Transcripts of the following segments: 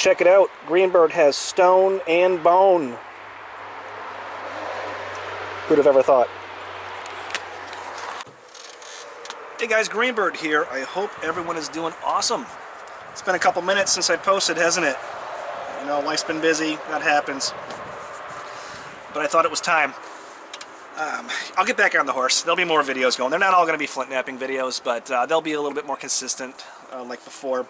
check it out. Greenbird has stone and bone. Who'd have ever thought? Hey guys, Greenbird here. I hope everyone is doing awesome. It's been a couple minutes since I posted, hasn't it? You know, life's been busy, that happens. But I thought it was time. I'll get back on the horse. There'll be more videos going. They're not all going to be flint knapping videos, but they'll be a little bit more consistent like before.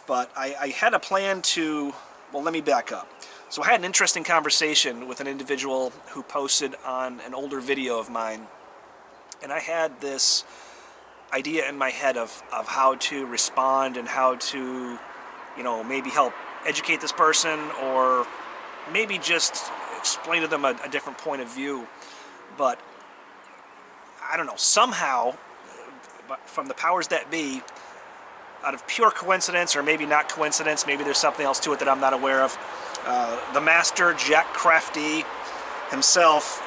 But I had a plan to, well, let me back up. So I had an interesting conversation with an individual who posted on an older video of mine, and I had this idea in my head of how to respond and how to, you know, maybe help educate this person or maybe just explain to them a different point of view. But I don't know, somehow, from the powers that be, out of pure coincidence, or maybe not coincidence, maybe there's something else to it that I'm not aware of, the master Jack Crafty himself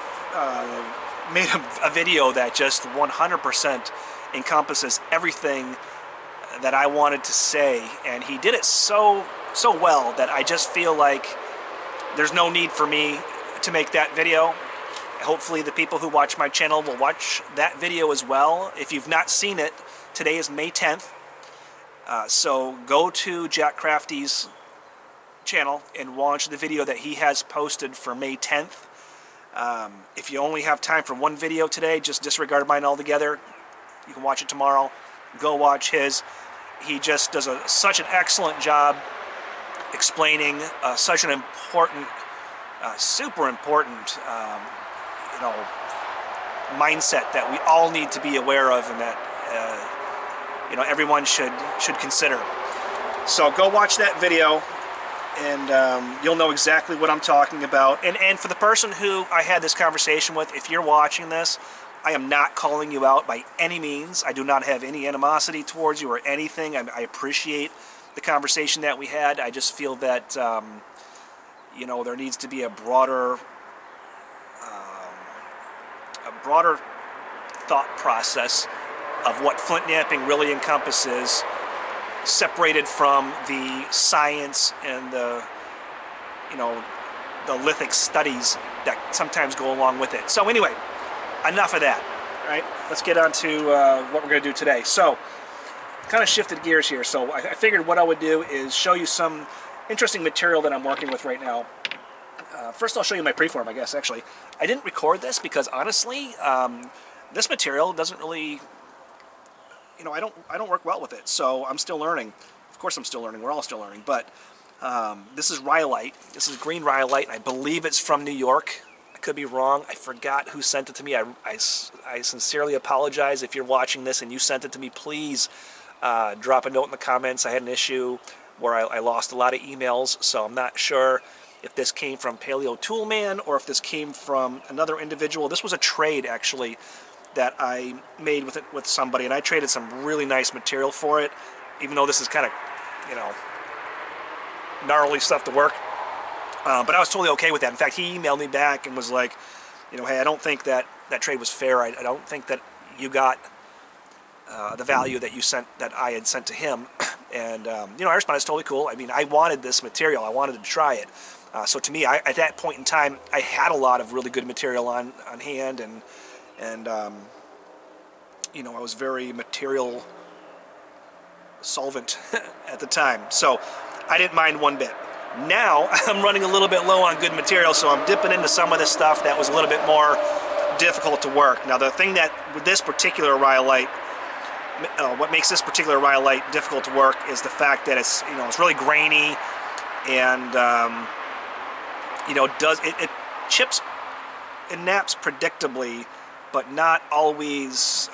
made a video that just 100% encompasses everything that I wanted to say, and he did it so well that I just feel like there's no need for me to make that video. Hopefully the people who watch my channel will watch that video as well. If you've not seen it, today is May 10th. So go to Jack Crafty's channel and watch the video that he has posted for May 10th. If you only have time for one video today, just disregard mine altogether. You can watch it tomorrow. Go watch his. He just does such an excellent job explaining such an important, super important, you know, mindset that we all need to be aware of, and that you know, everyone should consider. So go watch that video, and you'll know exactly what I'm talking about. And for the person who I had this conversation with, if you're watching this, I am not calling you out by any means. I do not have any animosity towards you or anything. I appreciate the conversation that we had. I just feel that you know, there needs to be a broader thought process of what flint knapping really encompasses, separated from the science and the, you know, the lithic studies that sometimes go along with it. So anyway, enough of that. All right, let's get on to what we're going to do today. So, kind of shifted gears here. So I figured what I would do is show you some interesting material that I'm working with right now. First, I'll show you my preform, I guess, actually. I didn't record this because, honestly, this material doesn't really, you know, I don't work well with it, so I'm still learning. Of course I'm still learning. We're all still learning. But this is rhyolite. This is green rhyolite, and I believe it's from New York. I could be wrong. I forgot who sent it to me. I sincerely apologize if you're watching this and you sent it to me. Please drop a note in the comments. I had an issue where I lost a lot of emails, so I'm not sure if this came from Paleo Toolman or if this came from another individual. This was a trade, actually, that I made with somebody, and I traded some really nice material for it, even though this is kind of, you know, gnarly stuff to work. But I was totally okay with that. In fact, he emailed me back and was like, you know, hey, I don't think that trade was fair. I don't think that you got the value that you sent, that I had sent to him. And you know, I responded, it's totally cool. I mean, I wanted this material. I wanted to try it. So to me, at that point in time, I had a lot of really good material on hand, and you know, I was very material solvent at the time. So I didn't mind one bit. Now I'm running a little bit low on good material, so I'm dipping into some of the stuff that was a little bit more difficult to work. Now the thing that with this particular rhyolite, what makes this particular rhyolite difficult to work is the fact that it's, you know, it's really grainy, and you know, it chips and naps predictably, but not always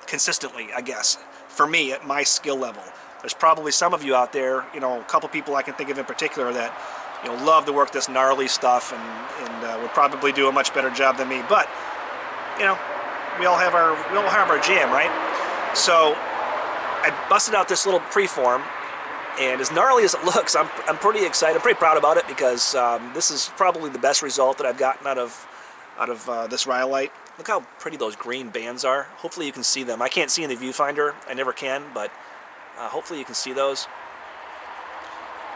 consistently, I guess, for me at my skill level. There's probably some of you out there, you know, a couple people I can think of in particular that, you know, love to work this gnarly stuff and would probably do a much better job than me. But, you know, we all have our jam, right? So I busted out this little preform, and as gnarly as it looks, I'm pretty excited. I'm pretty proud about it because this is probably the best result that I've gotten out of this rhyolite. Look how pretty those green bands are. Hopefully you can see them. I can't see in the viewfinder. I never can, but hopefully you can see those.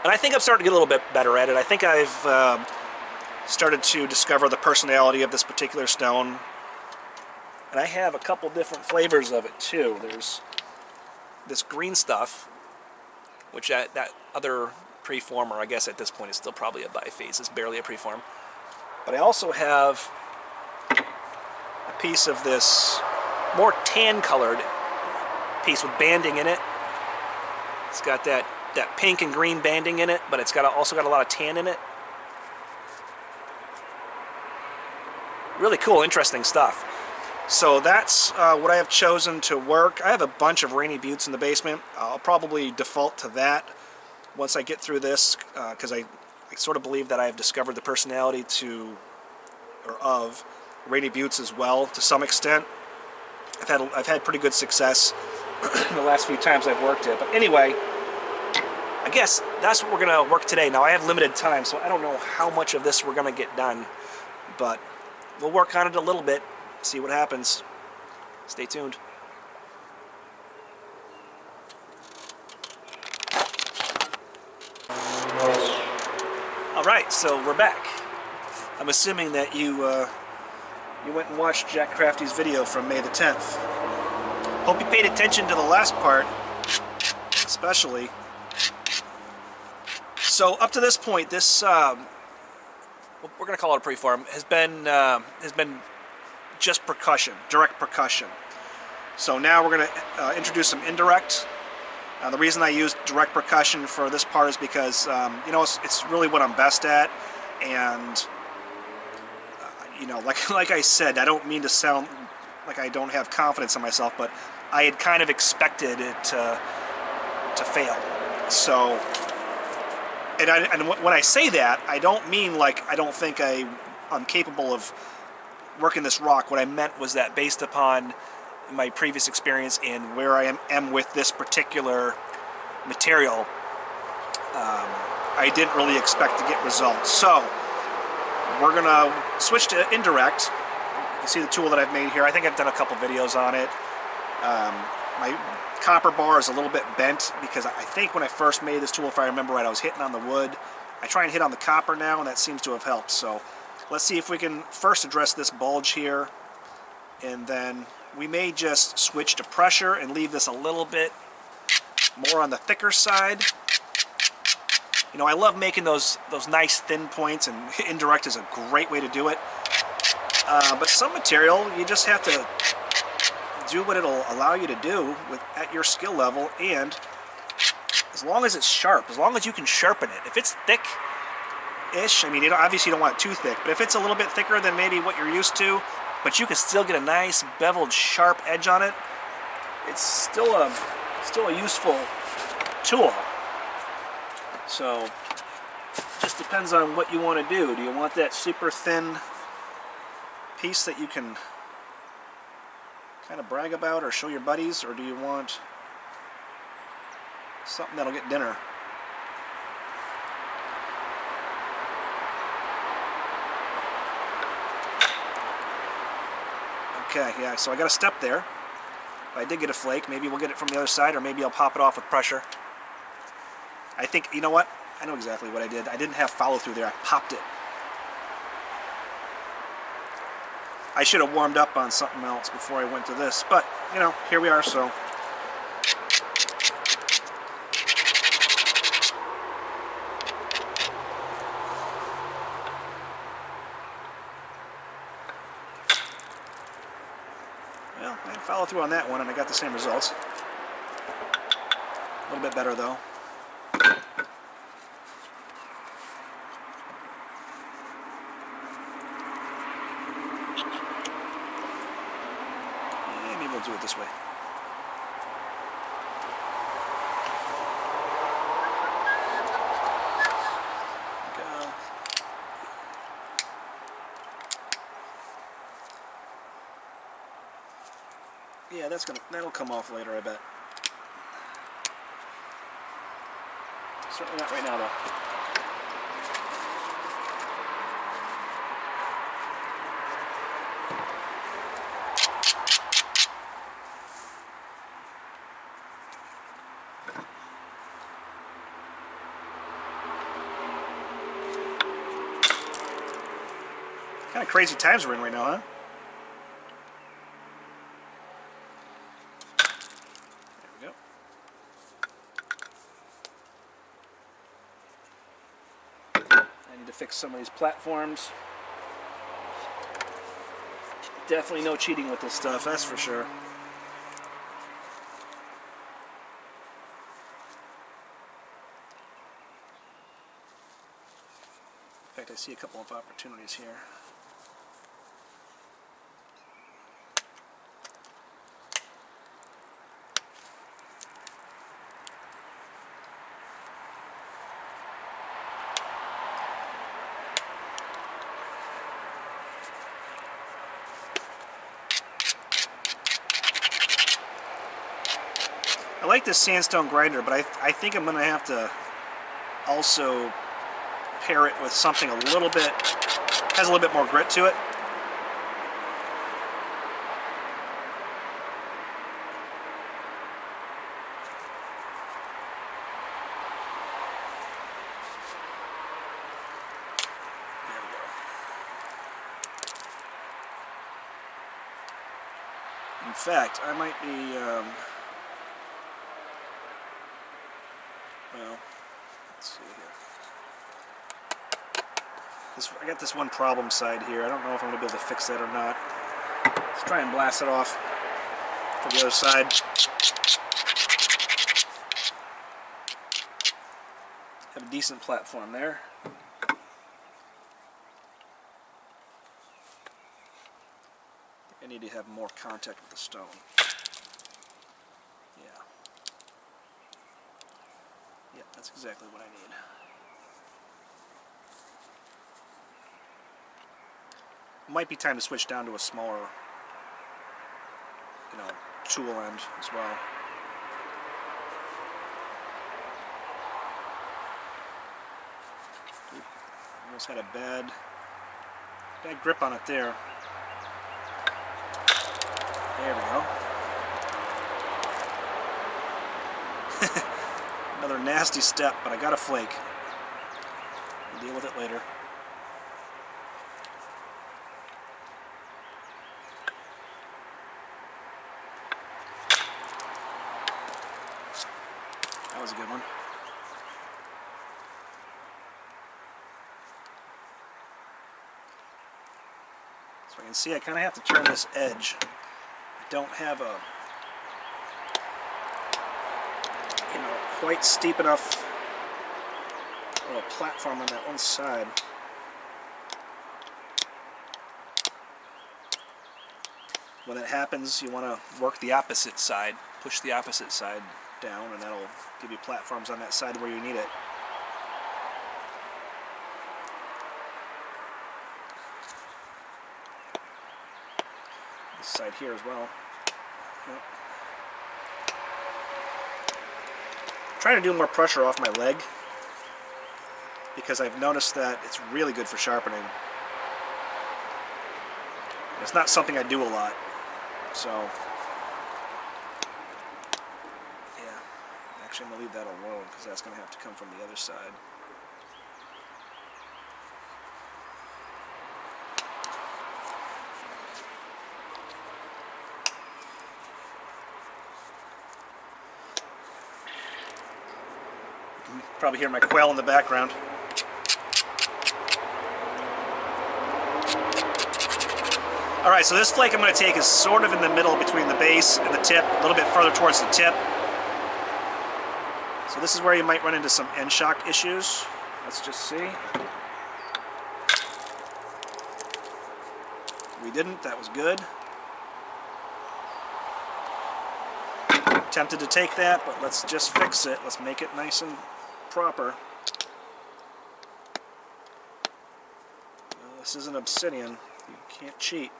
And I think I'm starting to get a little bit better at it. I think I've started to discover the personality of this particular stone. And I have a couple different flavors of it too. There's this green stuff, which that other preform, or I guess at this point is still probably a biphase. It's barely a preform. But I also have a piece of this more tan-colored piece with banding in it. It's got that pink and green banding in it, but it's also got a lot of tan in it. Really cool, interesting stuff. So that's what I have chosen to work. I have a bunch of Rainy Buttes in the basement. I'll probably default to that once I get through this, because I sort of believe that I have discovered the personality of Rainy Buttes as well, to some extent. I've had pretty good success the last few times I've worked it. But anyway, I guess that's what we're going to work today. Now I have limited time, so I don't know how much of this we're going to get done, but we'll work on it a little bit, see what happens. Stay tuned. Alright, so we're back. I'm assuming that you went and watched Jack Crafty's video from May the 10th. Hope you paid attention to the last part, especially. So up to this point, this we're going to call it a preform, has been just percussion, direct percussion. So now we're going to introduce some indirect. The reason I use direct percussion for this part is because you know, it's really what I'm best at, and you know, like I said, I don't mean to sound like I don't have confidence in myself, but I had kind of expected it to fail. So, and when I say that, I don't mean like I don't think I'm capable of working this rock. What I meant was that based upon my previous experience and where I am with this particular material, I didn't really expect to get results. So we're gonna switch to indirect. You can see the tool that I've made here. I think I've done a couple videos on it. My copper bar is a little bit bent because I think when I first made this tool, if I remember right, I was hitting on the wood. I try and hit on the copper now, and that seems to have helped. So let's see if we can first address this bulge here, and then we may just switch to pressure and leave this a little bit more on the thicker side. You know, I love making those nice thin points, and indirect is a great way to do it. But some material, you just have to do what it'll allow you to do at your skill level, and as long as it's sharp, as long as you can sharpen it. If it's thick-ish, I mean, obviously you don't want it too thick, but if it's a little bit thicker than maybe what you're used to, but you can still get a nice beveled, sharp edge on it, it's still a useful tool. So, just depends on what you want to do. Do you want that super thin piece that you can kind of brag about or show your buddies, or do you want something that'll get dinner? Okay, yeah, so I got a step there. If I did get a flake, maybe we'll get it from the other side, or maybe I'll pop it off with pressure. I think, you know what? I know exactly what I did. I didn't have follow through there. I popped it. I should have warmed up on something else before I went to this, but, you know, here we are, so. Well, I didn't follow through on that one, and I got the same results. A little bit better, though. Do it this way. Go. Yeah, that'll come off later, I bet. Certainly not right now, though. Kind of crazy times we're in right now, huh? There we go. I need to fix some of these platforms. Definitely no cheating with this stuff, that's for sure. In fact, I see a couple of opportunities here. I like this sandstone grinder, but I think I'm going to have to also pair it with something a little bit, has a little bit more grit to it. There we go. In fact, I might be, well, let's see here. I got this one problem side here. I don't know if I'm going to be able to fix that or not. Let's try and blast it off to the other side. Have a decent platform there. I need to have more contact with the stone. Yeah. Yeah, that's exactly what I need. Might be time to switch down to a smaller, tool end as well. Almost had a bad grip on it there. There we go. Another nasty step, but I got a flake. We'll deal with it later. That was a good one. So I can see I kind of have to turn this edge. I don't have a, quite steep enough of a platform on that one side. When that happens, you want to work the opposite side, push the opposite side down, and that'll give you platforms on that side where you need it. This side here as well. Yep. I'm trying to do more pressure off my leg because I've noticed that it's really good for sharpening. It's not something I do a lot, so yeah, actually I'm going to leave that alone because that's going to have to come from the other side. You can probably hear my quail in the background. Alright, so this flake I'm going to take is sort of in the middle between the base and the tip, a little bit further towards the tip. So this is where you might run into some end shock issues. Let's just see. We didn't, that was good. Tempted to take that, but let's just fix it. Let's make it nice and proper. Well, this isn't obsidian. You can't cheat.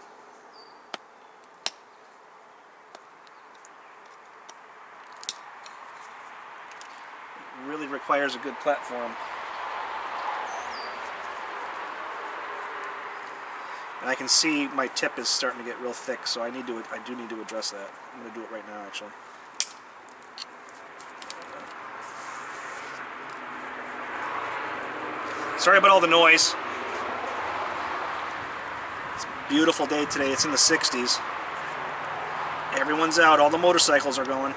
It really requires a good platform. And I can see my tip is starting to get real thick, so I do need to address that. I'm going to do it right now, actually. Sorry about all the noise. beautiful day today. It's in the 60s. Everyone's out. All the motorcycles are going.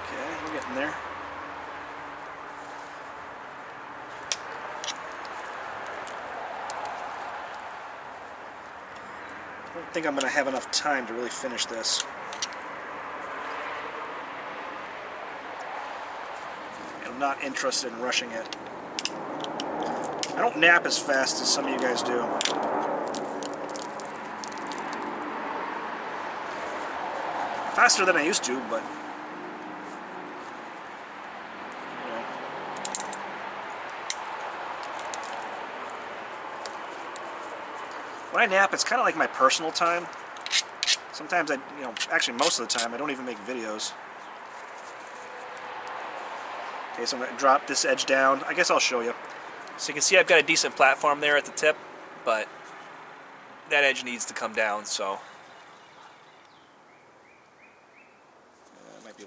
Okay, we're getting there. I don't think I'm going to have enough time to really finish this. I'm not interested in rushing it. I don't nap as fast as some of you guys do. Faster than I used to, but you know. When I nap, it's kind of like my personal time. Sometimes actually most of the time, I don't even make videos. Okay, so I'm going to drop this edge down. I guess I'll show you. So you can see I've got a decent platform there at the tip, but that edge needs to come down, so. I might be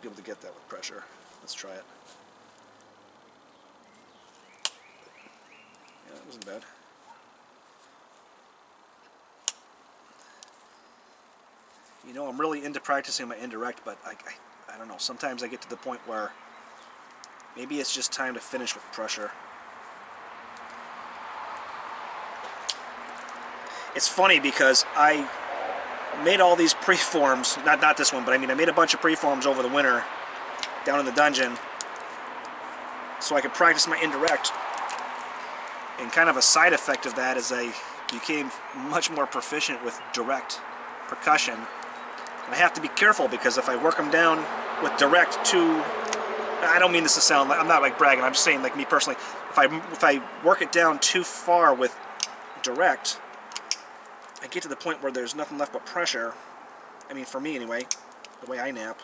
able to get that with pressure. Let's try it. Yeah, that wasn't bad. You know, I'm really into practicing my indirect, but I don't know. Sometimes I get to the point where maybe it's just time to finish with pressure. It's funny because I made all these preforms, not this one, but I mean I made a bunch of preforms over the winter down in the dungeon so I could practice my indirect. And kind of a side effect of that is I became much more proficient with direct percussion. And I have to be careful because if I work them down with direct too, I don't mean this to sound like, I'm not like bragging, I'm just saying like me personally, if I work it down too far with direct, I get to the point where there's nothing left but pressure. I mean, for me anyway, the way I nap.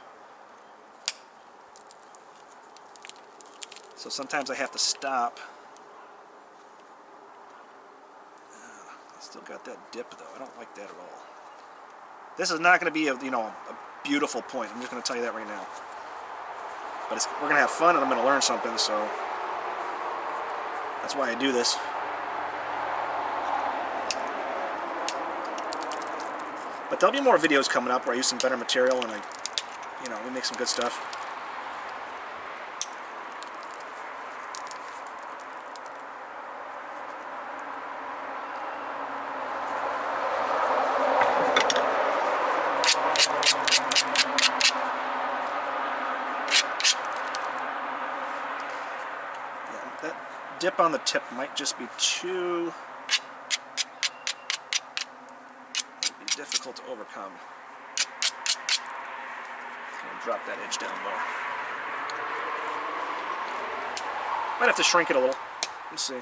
So sometimes I have to stop. I still got that dip though. I don't like that at all. This is not going to be a beautiful point. I'm just going to tell you that right now. But we're going to have fun and I'm going to learn something, so that's why I do this. But there'll be more videos coming up where I use some better material and we make some good stuff. Yeah, that dip on the tip might just be too difficult to overcome. I'll drop that edge down lower. Might have to shrink it a little. Let's see.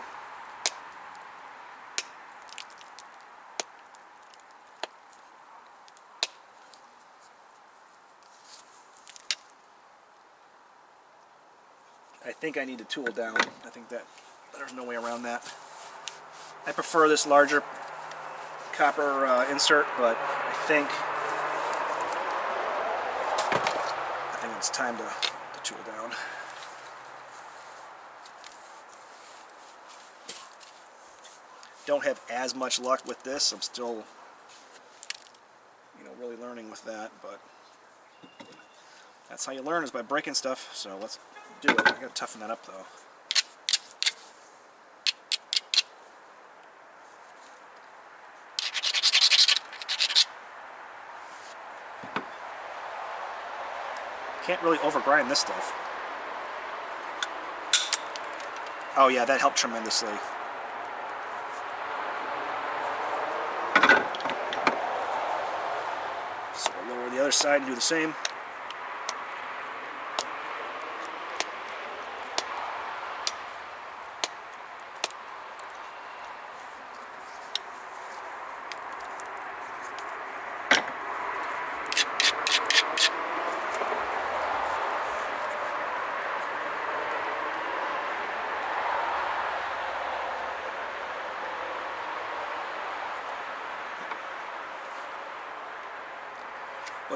I think I need to tool down. I think that there's no way around that. I prefer this larger copper insert, but I think it's time to tool down. Don't have as much luck with this. I'm still, really learning with that, but that's how you learn, is by breaking stuff. So let's do it. I gotta toughen that up though. Can't really overgrind this stuff. Oh yeah, that helped tremendously. So we'll lower the other side and do the same.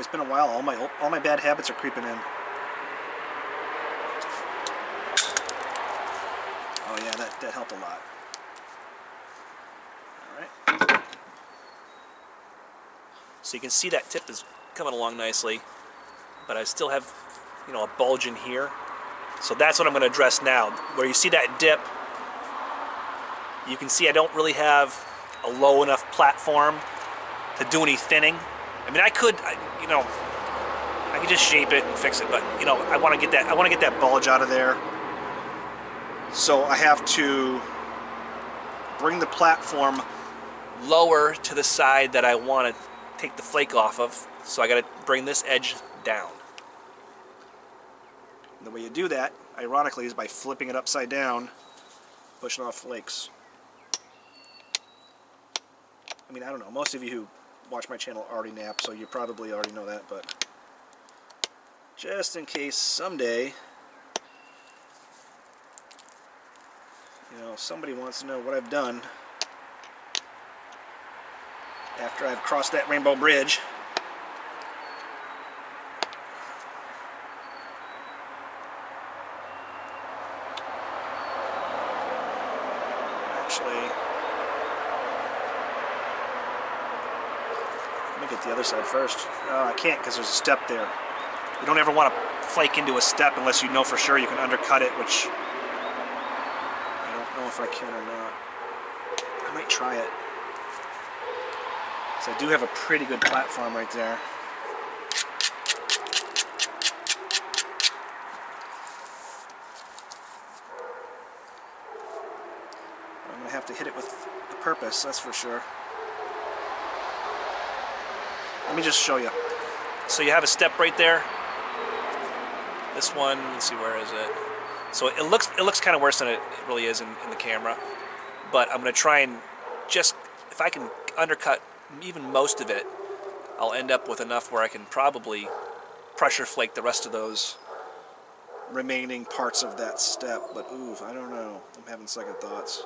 it's been a while. All my bad habits are creeping in. Oh yeah, that helped a lot. All right. So you can see that tip is coming along nicely, but I still have, you know, a bulge in here. So that's what I'm going to address now. Where you see that dip, you can see I don't really have a low enough platform to do any thinning. I mean, I could, you know, I could just shape it and fix it, but you know, I want to get that Bulge out of there. So I have to bring the platform lower to the side that I want to take the flake off of. So I got to bring this edge down. And the way you do that, ironically, is by flipping it upside down, pushing off flakes. I mean, I don't know. Most of you who watch my channel already nap, so you probably already know that, but just in case someday, you know, somebody wants to know what I've done after I've crossed that rainbow bridge. Actually, let me get the other side first. I can't because there's a step there. You don't ever want to flake into a step unless you know for sure you can undercut it, which I don't know if I can or not. I might try it. So I do have a pretty good platform right there. I'm going to have to hit it with a purpose, that's for sure. Let me just show you. So you have a step right there. This one, let's see, where is it? So it looks kind of worse than it really is in the camera. But I'm going to try and just, if I can undercut even most of it, I'll end up with enough where I can probably pressure flake the rest of those remaining parts of that step. But ooh, I don't know. I'm having second thoughts.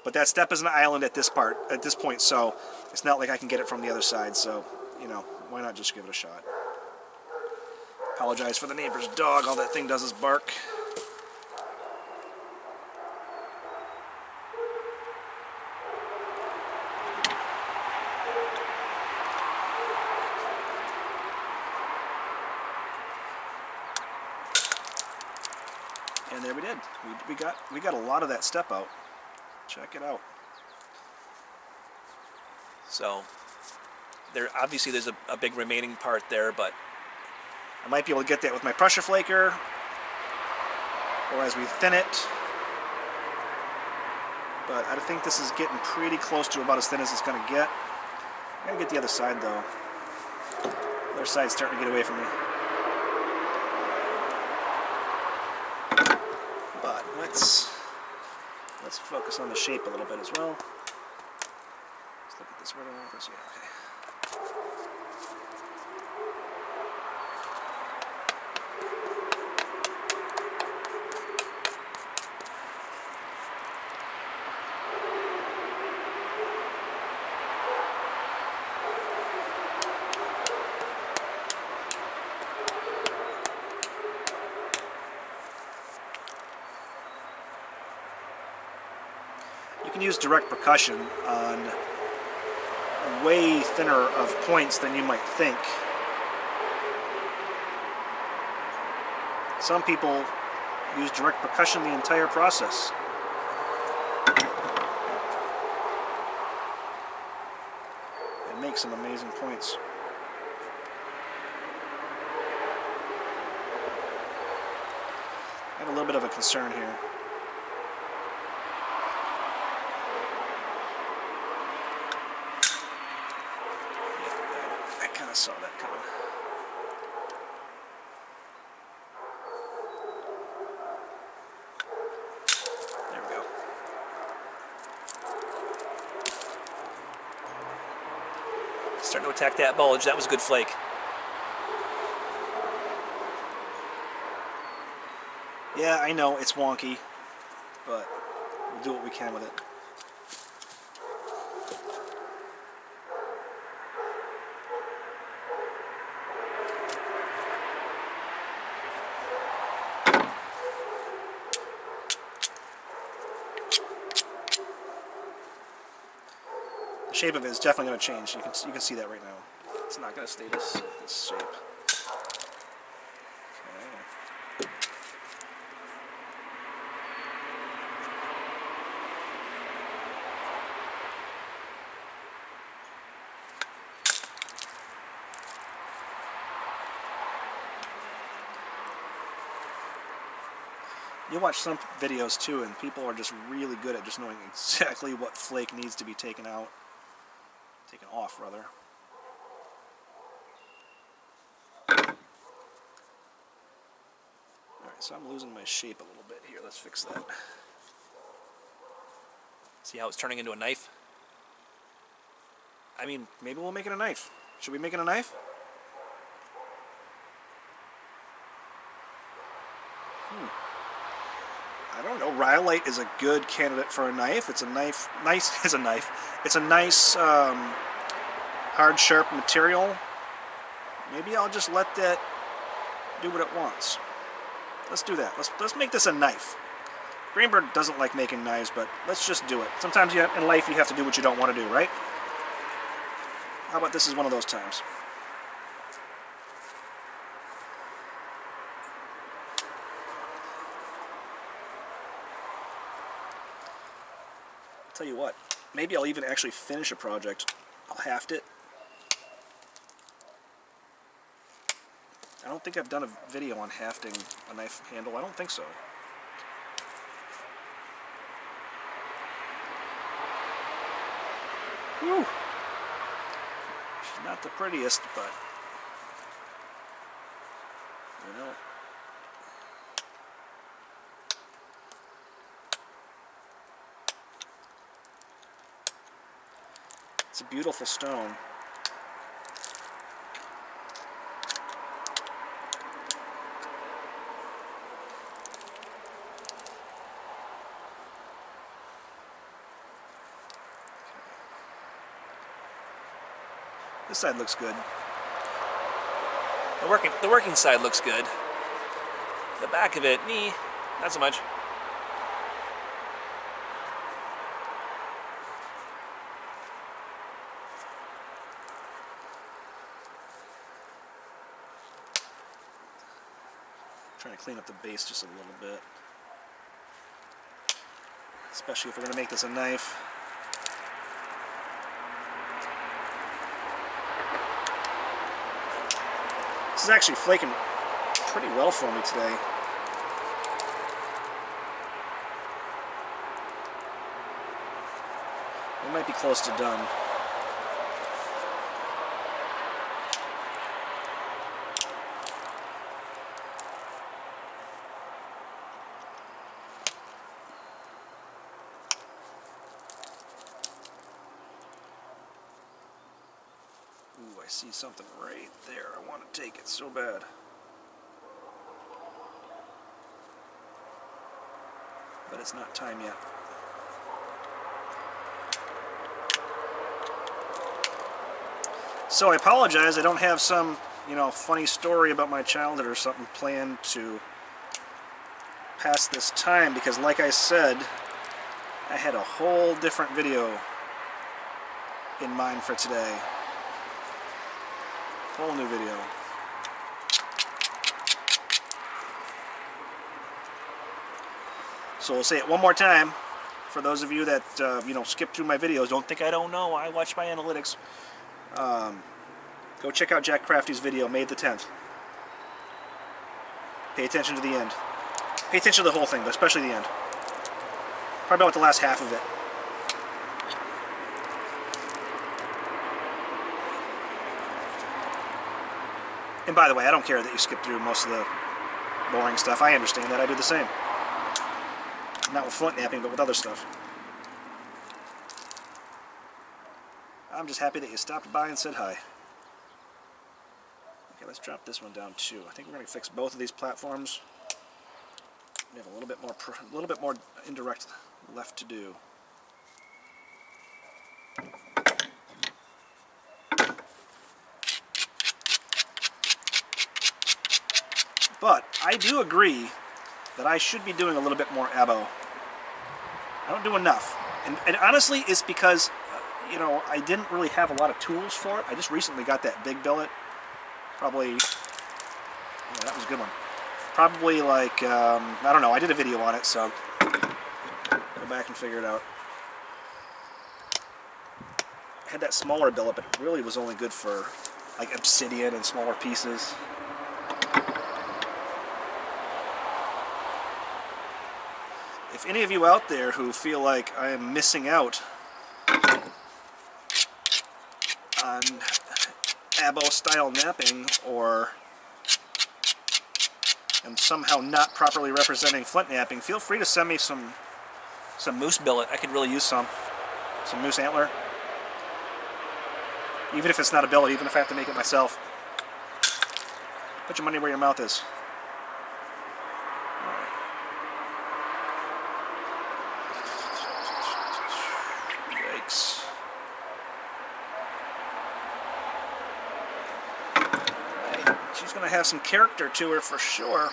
But that step is an island at this point, so it's not like I can get it from the other side. So, you know, why not just give it a shot? Apologize for the neighbor's dog. All that thing does is bark. And there we did. We got a lot of that step out. Check it out. So obviously there's a big remaining part there, but I might be able to get that with my pressure flaker, or as we thin it. But I think this is getting pretty close to about as thin as it's going to get. I gotta get the other side though. The other side's starting to get away from me. But let's focus on the shape a little bit as well. Let's look at this right around this. Yeah, okay. You can use direct percussion on way thinner of points than you might think. Some people use direct percussion the entire process. And make some amazing points. I have a little bit of a concern here. Saw that coming. There we go. starting to attack that bulge. That was a good flake. Yeah, I know it's wonky, but we'll do what we can with it. shape of it is definitely going to change. You can see that right now. It's not going to stay this shape. Okay. You watch some videos too, and people are just really good at just knowing exactly what flake needs to be taken off, rather. Alright, so I'm losing my shape a little bit here. Let's fix that. See how it's turning into a knife? I mean, maybe we'll make it a knife. Should we make it a knife? I don't know. Rhyolite is a good candidate for a knife. It's a nice, It's a nice, hard, sharp material. Maybe I'll just let that do what it wants. Let's do that. Let's make this a knife. Greenbird doesn't like making knives, but let's just do it. Sometimes in life you have to do what you don't want to do, right? How about this is one of those times? Tell you what, maybe I'll even actually finish a project. I'll haft it. I don't think I've done a video on hafting a knife handle. I don't think so. Whew. She's not the prettiest, but you know. It's a beautiful stone. This side looks good. The working side looks good. The back of it, not so much. Trying to clean up the base just a little bit, especially if we're going to make this a knife. This is actually flaking pretty well for me today. We might be close to done. Ooh, I see something right there. I want to take it so bad. But it's not time yet. So I apologize. I don't have some, funny story about my childhood or something planned to pass this time, because like I said, I had a whole different video in mind for today. Whole new video. So we'll say it one more time for those of you that skip through my videos. Don't think I don't know. I watch my analytics. Go check out Jack Crafty's video, May the 10th. Pay attention to the end. Pay attention to the whole thing, but especially the end. Probably about the last half of it. And by the way, I don't care that you skip through most of the boring stuff. I understand that. I do the same. Not with Flintknapping, but with other stuff. I'm just happy that you stopped by and said hi. Okay, let's drop this one down too. I think we're going to fix both of these platforms. We have a little bit more indirect left to do. But I do agree that I should be doing a little bit more abo. I don't do enough. And honestly, it's because you know, I didn't really have a lot of tools for it. I just recently got that big billet. Probably, yeah, that was a good one. Probably like, I don't know, I did a video on it, so go back and figure it out. I had that smaller billet, but it really was only good for like obsidian and smaller pieces. If any of you out there who feel like I am missing out on abo style napping, or am somehow not properly representing flint napping, feel free to send me some moose billet. I could really use some moose antler. Even if it's not a billet, even if I have to make it myself. Put your money where your mouth is. Yikes. She's going to have some character to her for sure.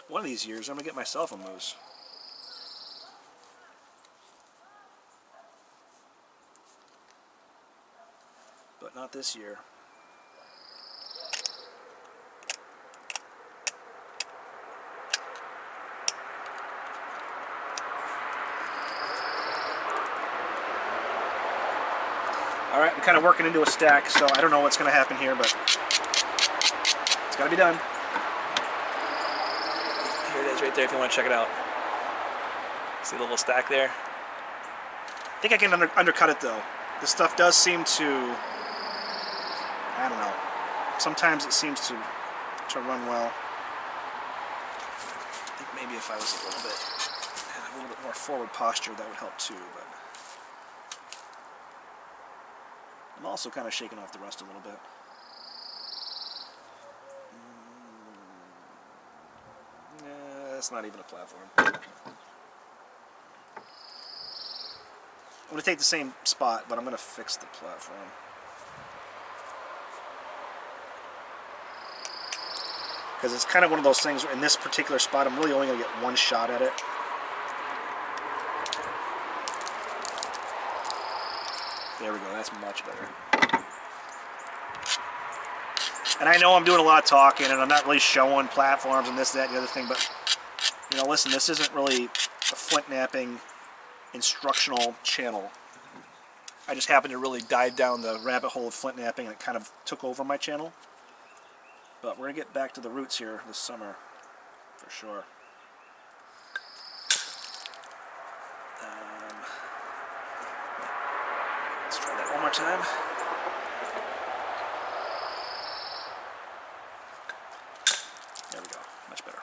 One of these years, I'm going to get myself a moose. But not this year. Alright, I'm kind of working into a stack, so I don't know what's going to happen here, but it's got to be done. Here it is right there if you want to check it out. See the little stack there? I think I can undercut it though. This stuff does seem to, I don't know, sometimes it seems to run well. I think maybe if I was had a little bit more forward posture, that would help too, but I'm also kind of shaking off the rust a little bit. That's not even a platform. I'm going to take the same spot, but I'm going to fix the platform. Because it's kind of one of those things where in this particular spot, I'm really only going to get one shot at it. There we go, that's much better. And I know I'm doing a lot of talking, and I'm not really showing platforms and this, that, and the other thing, but, you know, listen, this isn't really a flint napping instructional channel. I just happened to really dive down the rabbit hole of flint napping, and it kind of took over my channel. But we're going to get back to the roots here this summer, for sure. Let's try that one more time. There we go, much better.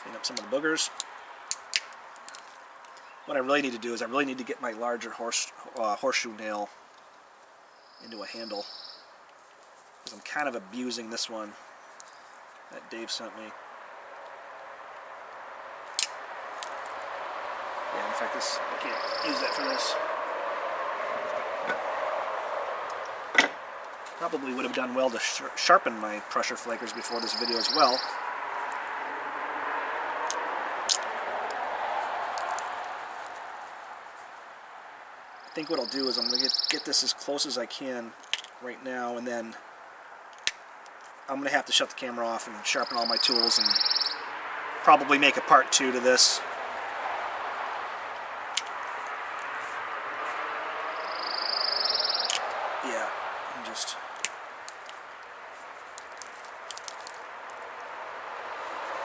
Clean up some of the boogers. What I really need to do is I really need to get my larger horseshoe nail into a handle, because I'm kind of abusing this one that Dave sent me. Yeah, in fact, this I can't use that for this. Probably would have done well to sharpen my pressure flakers before this video as well. I think what I'll do is I'm going to get this as close as I can right now, and then I'm going to have to shut the camera off and sharpen all my tools and probably make a part 2 to this. And just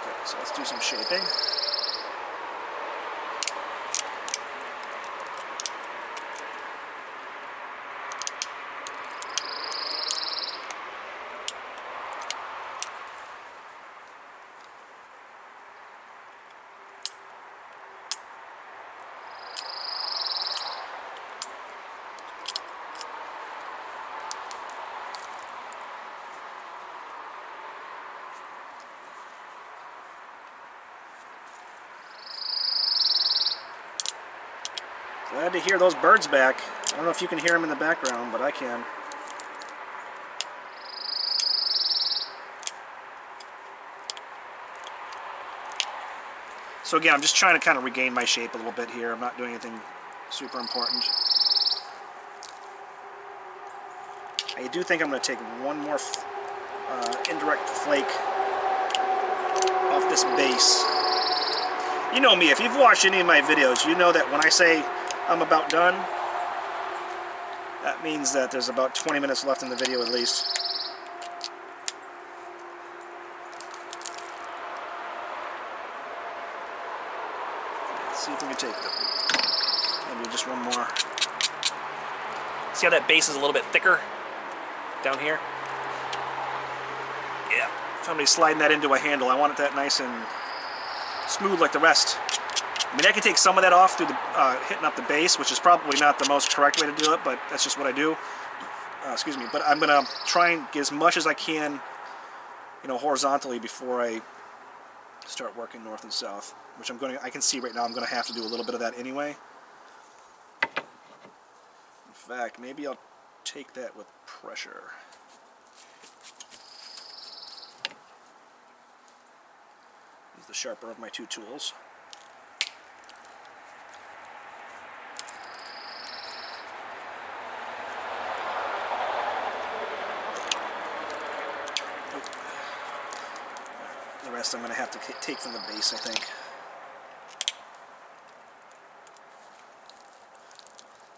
okay, so let's do some shaping. Glad to hear those birds back. I don't know if you can hear them in the background, but I can. So again, I'm just trying to kind of regain my shape a little bit here. I'm not doing anything super important. I do think I'm going to take one more indirect flake off this base. You know me, if you've watched any of my videos, you know that when I say I'm about done, that means that there's about 20 minutes left in the video at least. Let's see if we can take them. Maybe just one more. See how that base is a little bit thicker down here? Yeah. If somebody's sliding that into a handle, I want it that nice and smooth like the rest. I mean, I can take some of that off through the hitting up the base, which is probably not the most correct way to do it, but that's just what I do. Excuse me. But I'm gonna try and get as much as I can, you know, horizontally before I start working north and south. Which I can see right now. I'm gonna have to do a little bit of that anyway. In fact, maybe I'll take that with pressure. Use the sharper of my two tools. The rest I'm going to have to take from the base, I think.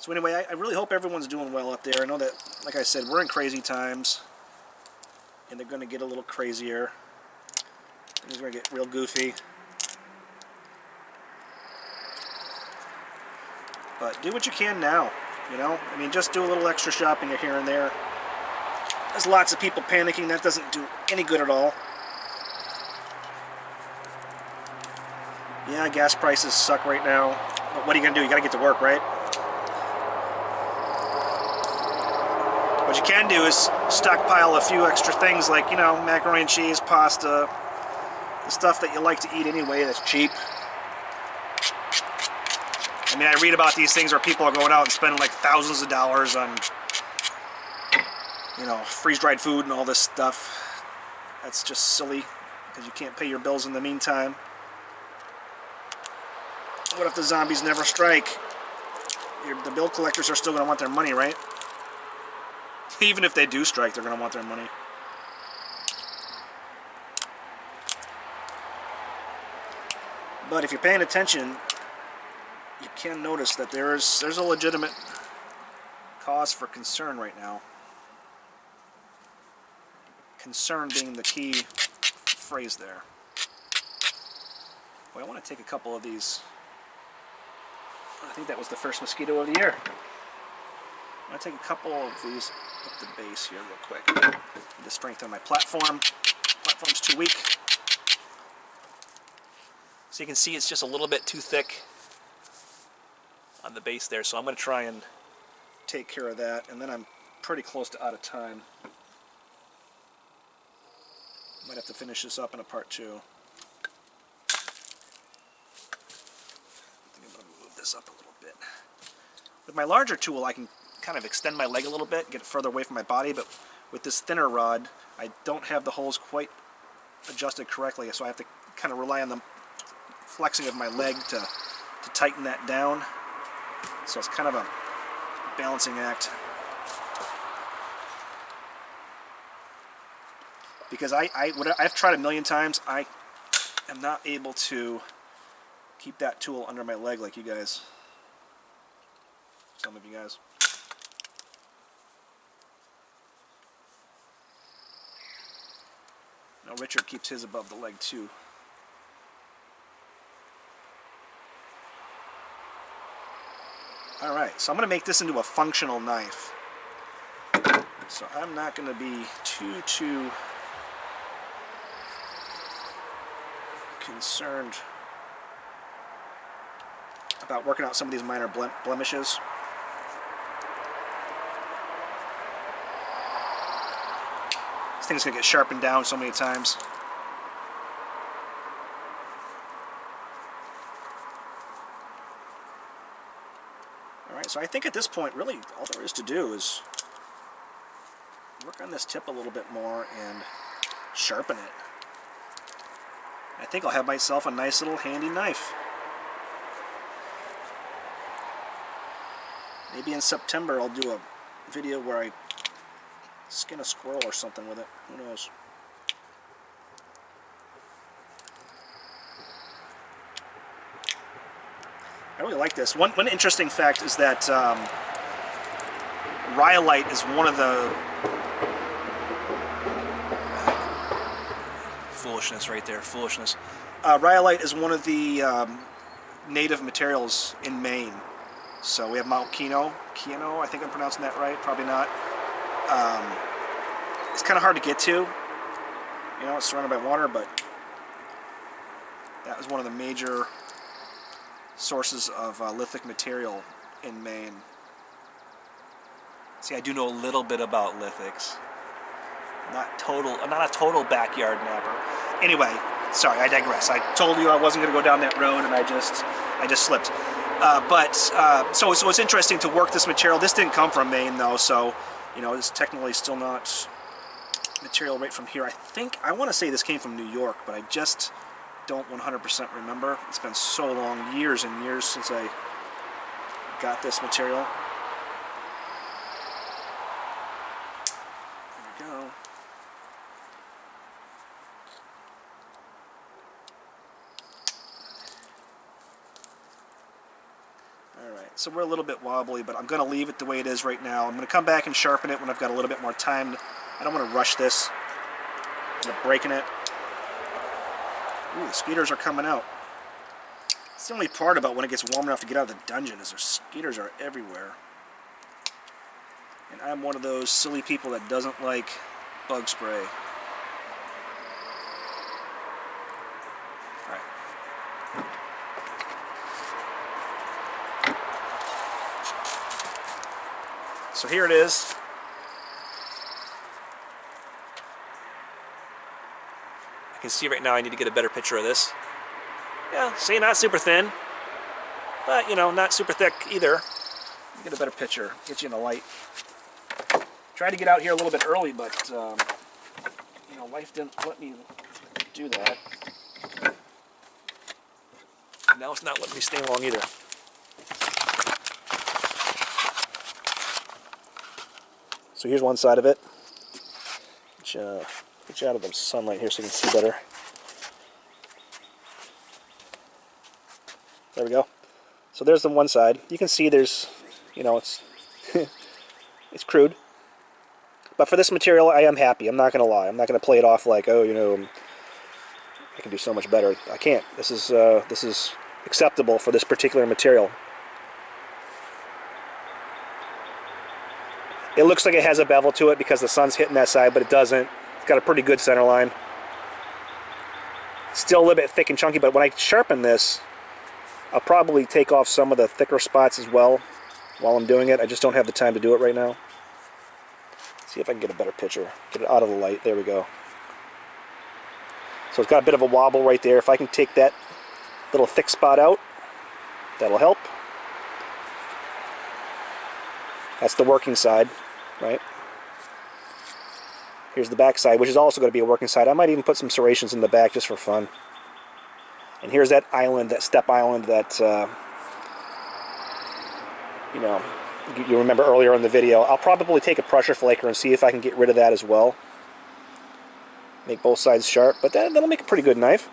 So anyway, I really hope everyone's doing well up there. I know that, like I said, we're in crazy times. And they're going to get a little crazier. Things are going to get real goofy. But do what you can now, you know? I mean, just do a little extra shopping here and there. There's lots of people panicking. That doesn't do any good at all. Yeah, gas prices suck right now. But what are you going to do? You got to get to work, right? What you can do is stockpile a few extra things like, you know, macaroni and cheese, pasta, the stuff that you like to eat anyway that's cheap. I mean, I read about these things where people are going out and spending like thousands of dollars on, you know, freeze-dried food and all this stuff. That's just silly because you can't pay your bills in the meantime. What if the zombies never strike? The bill collectors are still going to want their money, right? Even if they do strike, they're going to want their money. But if you're paying attention, you can notice that there's a legitimate cause for concern right now. Concern being the key phrase there. Boy, I want to take a couple of these. I think that was the first mosquito of the year. I'm going to take a couple of these up the base here real quick. To strengthen my platform. Platform's too weak. So you can see it's just a little bit too thick on the base there, so I'm going to try and take care of that, and then I'm pretty close to out of time. Might have to finish this up in a part 2. I think I'm going to move this up a little bit. With my larger tool, I can kind of extend my leg a little bit, get it further away from my body, but with this thinner rod, I don't have the holes quite adjusted correctly, so I have to kind of rely on the flexing of my leg to tighten that down. So it's kind of a balancing act. Because I've tried a million times, I am not able to keep that tool under my leg like you guys. Some of you guys. Now Richard keeps his above the leg too. Alright, so I'm going to make this into a functional knife. So I'm not going to be too concerned about working out some of these minor blemishes. This thing's going to get sharpened down so many times. Alright, so I think at this point, really, all there is to do is work on this tip a little bit more and sharpen it. I think I'll have myself a nice little handy knife. Maybe in September I'll do a video where I skin a squirrel or something with it. Who knows? I really like this. One interesting fact is that Rhyolite is one of the... Foolishness right there, foolishness. Rhyolite is one of the native materials in Maine. So we have Mount Keno, I think I'm pronouncing that right, probably not. It's kind of hard to get to. You know, it's surrounded by water, but that was one of the major sources of lithic material in Maine. See, I do know a little bit about lithics. Not a total backyard napper. Anyway, sorry, I digress. I told you I wasn't going to go down that road, and I just slipped. So it's interesting to work this material. This didn't come from Maine, though, so you know it's technically still not material right from here. I want to say this came from New York, but I just don't 100% remember. It's been so long, years and years since I got this material. There we go. Alright, so we're a little bit wobbly, but I'm going to leave it the way it is right now. I'm going to come back and sharpen it when I've got a little bit more time. I don't want to rush this. I'm breaking it. Ooh, the skeeters are coming out. It's the only part about when it gets warm enough to get out of the dungeon is their skeeters are everywhere. And I'm one of those silly people that doesn't like bug spray. Alright. So here it is. I can see right now I need to get a better picture of this. Yeah, see, not super thin, but, you know, not super thick either. Get a better picture, get you in the light. Tried to get out here a little bit early, but, you know, life didn't let me do that. Now it's not letting me stay long either. So here's one side of it. Get you out of the sunlight here so you can see better. There we go. So there's the one side. You can see there's, you know, it's it's crude. But for this material, I am happy. I'm not going to lie. I'm not going to play it off like, oh, you know, I can do so much better. I can't. This is acceptable for this particular material. It looks like it has a bevel to it because the sun's hitting that side, but it doesn't. It's got a pretty good center line. Still a little bit thick and chunky, but when I sharpen this, I'll probably take off some of the thicker spots as well while I'm doing it. I just don't have the time to do it right now. See if I can get a better picture. Get it out of the light. There we go. So it's got a bit of a wobble right there. If I can take that little thick spot out, that'll help. That's the working side, right? Here's the back side, which is also going to be a working side. I might even put some serrations in the back just for fun. And here's that island, that step island that, you know, you remember earlier in the video. I'll probably take a pressure flaker and see if I can get rid of that as well. Make both sides sharp, but that'll make a pretty good knife.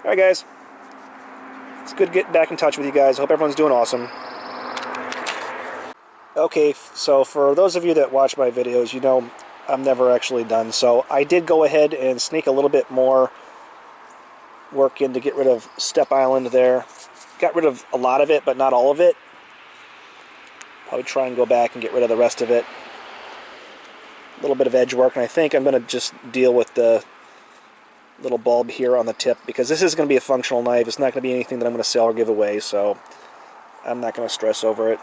Alright guys, it's good getting back in touch with you guys. I hope everyone's doing awesome. Okay, so for those of you that watch my videos, you know I'm never actually done. So I did go ahead and sneak a little bit more work in to get rid of step island there. Got rid of a lot of it, but not all of it. Probably try and go back and get rid of the rest of it. A little bit of edge work, and I think I'm going to just deal with the little bulb here on the tip, because this is going to be a functional knife. It's not going to be anything that I'm going to sell or give away, so I'm not going to stress over it.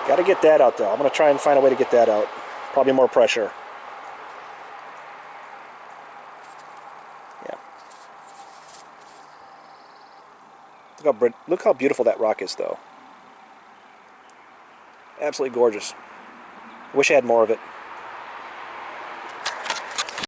Got to get that out, though. I'm going to try and find a way to get that out. Probably more pressure. Yeah. Look how beautiful that rock is, though. Absolutely gorgeous. Wish I had more of it.